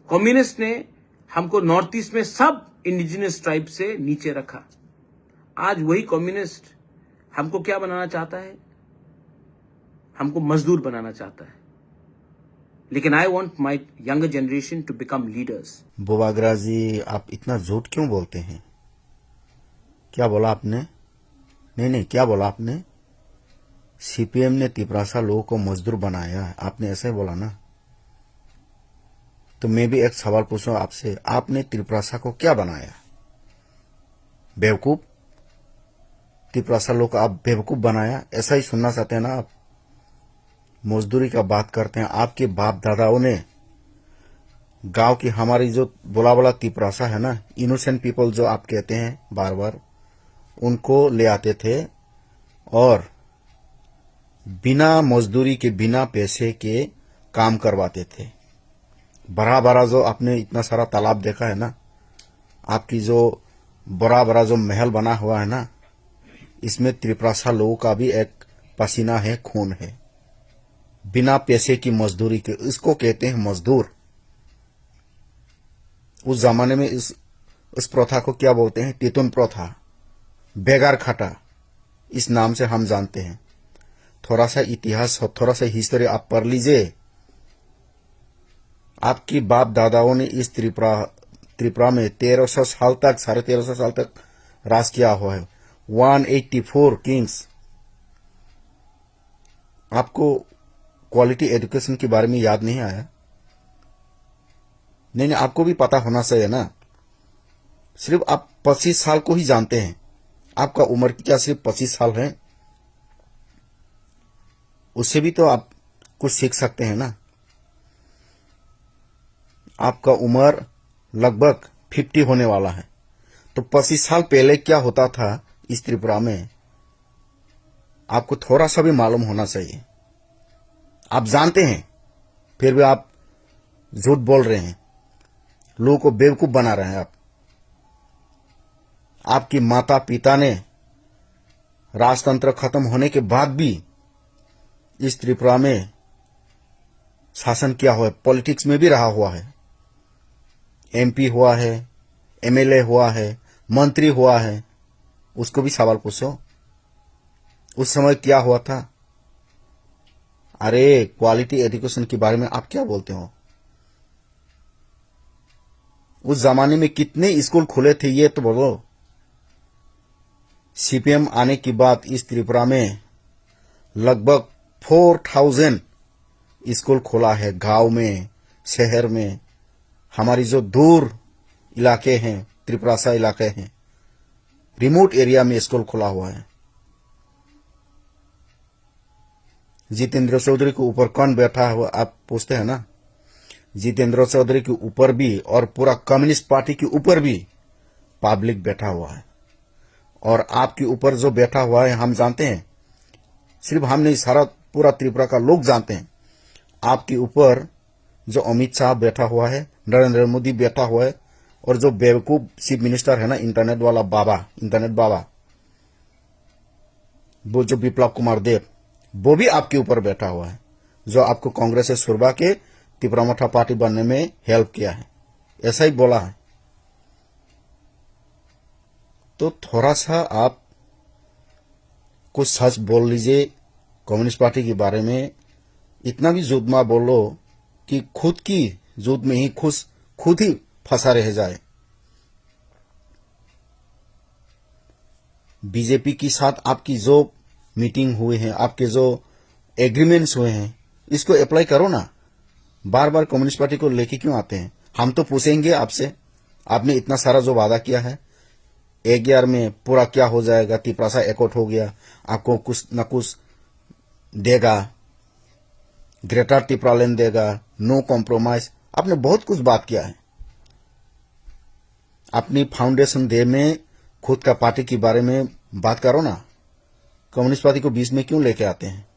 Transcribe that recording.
Communist ने हमको north east में सब इंडिजिनस ट्राइब से नीचे रखा। आज वही कम्युनिस्ट हमको क्या बनाना चाहता है? हमको मजदूर बनाना चाहता है। लेकिन I want my younger generation to become leaders. बोबागरा जी, आप इतना झूठ क्यों बोलते हैं? क्या बोला आपने? नहीं, क्या बोला आपने? सीपीएम ने तिपरासा लोगों को मजदूर बनाया है, आपने ऐसे बोला ना। तो मैं भी एक सवाल पूछूं आपसे, आपने तिपरासा को क्या बनाया? बेवकूफ? तिपरासा लोग को आप बेवकूफ बनाया, ऐसा ही सुनना चाहते हैं ना आप? मजदूरी का बात करते हैं। आपके बाप दादाओं ने गांव की हमारी जो बोला तिपरासा है ना, इनोसेंट पीपल जो आप कहते हैं बार बार, उनको ले आते थे और बिना मजदूरी के, बिना पैसे के काम करवाते थे। बड़ा जो आपने इतना सारा तालाब देखा है ना, आपकी जो बड़ा जो महल बना हुआ है ना, इसमें त्रिप्रासा लोगों का भी एक पसीना है, खून है। बिना पैसे की मजदूरी के, इसको कहते हैं मजदूर। उस जमाने में इस प्रथा को क्या बोलते हैं? टीतुन प्रथा, बेगार खटा, इस नाम से हम जानते हैं। थोड़ा सा इतिहास, थोड़ा सा हिस्ट्री आप पढ़ लीजिए। आपकी बाप दादाओं ने इस त्रिपुरा में 1300 साल तक, 1350 साल तक राज किया हुआ है। 184 किंग्स। आपको क्वालिटी एजुकेशन के बारे में याद नहीं आया? नहीं, आपको भी पता होना चाहिए ना। सिर्फ आप 25 साल को ही जानते हैं। आपका उम्र क्या सिर्फ 25 साल है? उससे भी तो आप कुछ सीख सकते हैं ना। आपका उम्र लगभग 50 होने वाला है, तो 25 साल पहले क्या होता था इस त्रिपुरा में, आपको थोड़ा सा भी मालूम होना चाहिए। आप जानते हैं, फिर भी आप झूठ बोल रहे हैं, लोगों को बेवकूफ बना रहे हैं आप। आपकी माता पिता ने राजतंत्र खत्म होने के बाद भी इस त्रिपुरा में शासन किया हुआ है, पॉलिटिक्स में भी रहा हुआ है। एमपी हुआ है, एमएलए हुआ है, मंत्री हुआ है। उसको भी सवाल पूछो, उस समय क्या हुआ था? अरे, क्वालिटी एजुकेशन के बारे में आप क्या बोलते हो? उस जमाने में कितने स्कूल खुले थे ये तो बोलो। सीपीएम आने की बाद इस त्रिपुरा में लगभग 4000 स्कूल खोला है, गांव में, शहर में। हमारी जो दूर इलाके हैं, त्रिपुरासा इलाके हैं, रिमोट एरिया में स्कूल खुला हुआ है। जितेंद्र चौधरी के ऊपर कौन बैठा है आप पूछते हैं ना? जितेंद्र चौधरी के ऊपर भी और पूरा कम्युनिस्ट पार्टी के ऊपर भी पब्लिक बैठा हुआ है। और आपके ऊपर जो बैठा हुआ है हम जानते हैं, सिर्फ हम नहीं, सारा पूरा त्रिपुरा का लोग जानते हैं। आपके ऊपर जो अमित शाह बैठा हुआ है, नरेंद्र मोदी बैठा हुआ है, और जो बेवकूफ चीफ मिनिस्टर है ना, इंटरनेट बाबा, वो जो विप्लव कुमार देव, वो भी आपके ऊपर बैठा हुआ है, जो आपको कांग्रेस से छुड़वा के त्रिपुरा मठा पार्टी बनने में हेल्प किया है। ऐसा ही बोला है। तो थोड़ा सा आप कुछ सच बोल लीजिए कम्युनिस्ट पार्टी के बारे में। इतना भी झूठ मत बोलो कि खुद की झूठ में ही खुद ही फंसा रह जाए। बीजेपी के साथ आपकी जो मीटिंग हुए हैं, आपके जो एग्रीमेंट्स हुए हैं, इसको अप्लाई करो ना। बार बार कम्युनिस्ट पार्टी को लेके क्यों आते हैं? हम तो पूछेंगे आपसे, आपने इतना सारा जो वादा किया है, 1 ईयर में पूरा क्या हो जाएगा? तिपरासा एकॉर्ड हो गया, आपको कुछ न कुछ देगा, ग्रेटर त्रिपुरा लैंड देगा, नो कॉम्प्रोमाइज। आपने बहुत कुछ बात किया है। अपनी फाउंडेशन डे में खुद का पार्टी के बारे में बात करो ना। कम्युनिस्ट पार्टी को बीच में क्यों लेके आते हैं?